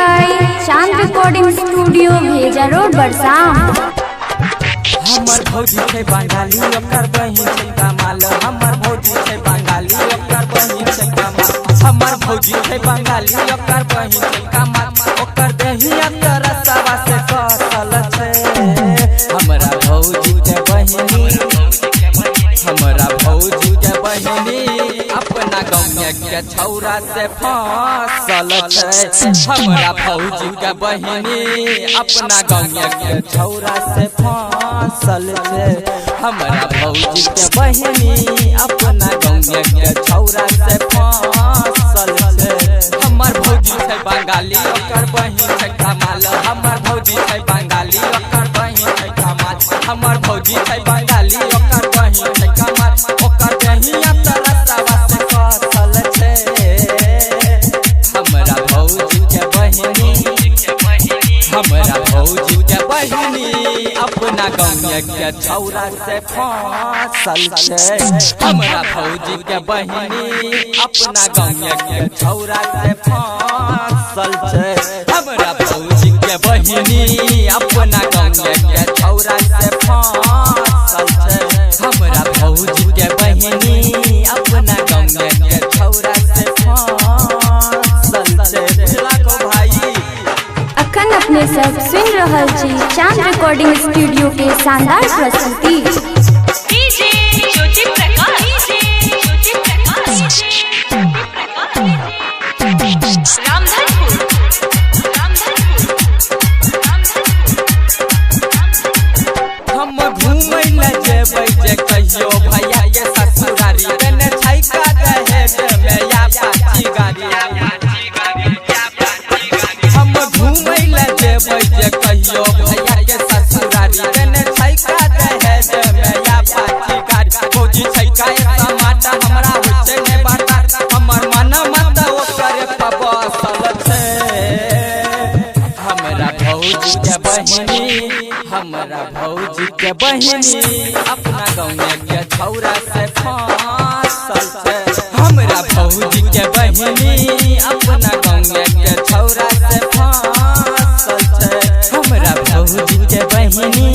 By चांद recording studio भेजा road Barsam. हमर भौजी छै बंगाली ओकर बहिन छै कमाल। हमर भौजी छै बंगाली ओकर बहिन छै कमाल। हमर भौजी छै बंगाली ओकर बहिन छै कमाल। ओकर दहिया तरसवा से कसल छै। हमरा भौजी के बहिनी हमरा भौजी के बहिनी अपना गाँव के छौरा से फसल छै। हमरा भौजी के बहिनी अपना गाँव के छौरा से फसल छै। हमरा भौजी के बहिनी अपना गाँव के छौरा से फसल छै। हमर भौजी छै बंगाली ओकर बहिन छै कमाल। हमर भौजी छै बंगाली ओकर बहिन छै कमाल। हमर भौजी छै बंगाली ओकर बहिन छै कमाल। ओकर दहिया तरसवा से फसल छै। हमरा भौजी के बहिनी हमरा भौजी के बहिनी अपना गाँव के छौरा से फसल छै। हमरा भौजी के बहिनी अपना गाँव के छौरा से फसल छै। हमरा भौजी के बहिनी अपना गाँव के छौरा से फसल छै। हमरा भौजी के बहिनी अपना गाँव के छौरा से फसल छै। लाखो भाई अखन अपने सब सुन रहल छी चांद रिकॉर्डिंग स्टूडियो के शानदार प्रस्तुति। डीजे ज्योति प्रकाश रामधनपुर हम घूमै ल जेबै जे कहियो भैया के ससुरारी देने छै का दहेज में या पाची गाड़ी। हम घूमै ल जेबै जे कहियो भैया के ससुरारी देने छै का दहेज में या पाची गाड़ी। भौजी छै का टमाटा हमरा होइ छै ने बाटा। हमर मन मत ओकर पबसल छै। हमरा भौजी के बहिनी हमरा भौजी के बहिनी अपना गाँव के छौरा से फसल छै। हमरा भौजी के बहिनी अपना गाँव के छौरा से फसल छै। हमरा भौजी के बहिनी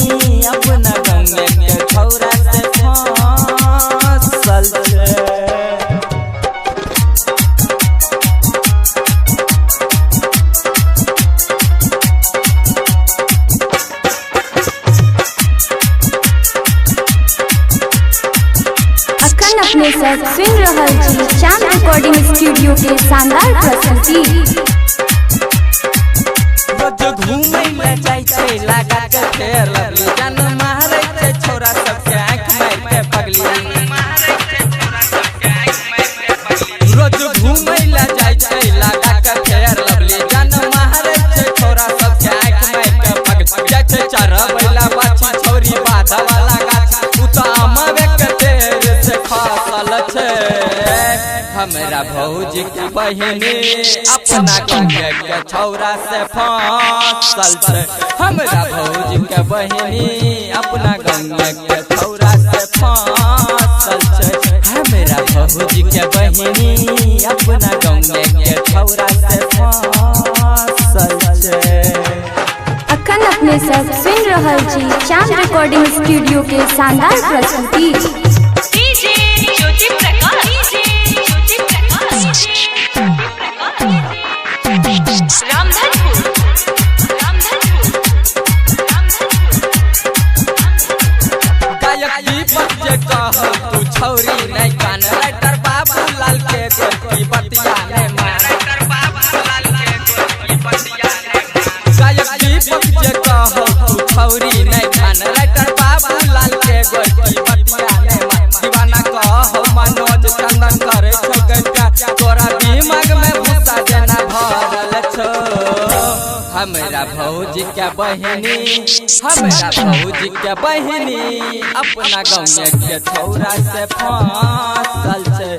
अपना गाँव के छौरा से फसल छै। अपने सब सुन रहल छी चांद रिकॉर्डिंग स्टूडियो के शानदार प्रस्तुति। रोज घूमै ले जाय छै लगा के फेर लवली। जान मारै छै छोरा सबके आँख मार के पगली। रोज घूमै ले जाय छै लगा के फेर लवली। जान मारै छै छोरा सबके आँख मार के पगली। जाय छै चरबैला बाछी छौरी बाधा वाला गाछ। उ त आमवे के तेर से फसल छै। हमरा भौजी के बहिनी अपना गाँव के छौरा से फसल छै। हमरा भौजी के बहिनी अपना गाँव के छौरा से फसल छै। हमरा भौजी के बहिनी अपना गाँव के छौरा से फसल छै। अखन अपने सब सुन रहल छी चांद रिकॉर्डिंग स्टूडियो के शानदार प्रस्तुति। डीजे ज्योति प्रकाश रामधनपुर गायक दीपक जे कहल तू छौरी नहीं कान। राइटर बाबू लाल के गोटी बतिया ने मार। गायक दीपक जे कहल तू छौरी नहीं कान। राइटर बाबू लाल के गोटी बतिया ने मार। दीवाना कह मनोज चंदन करे छौ गंगा। तोरा दिमाग में भूसा जेना भरल छौ। हमरा भौजी के बहिनी हमरा भौजी के बहिनी अपना गाँव के छौरा से फसल छै।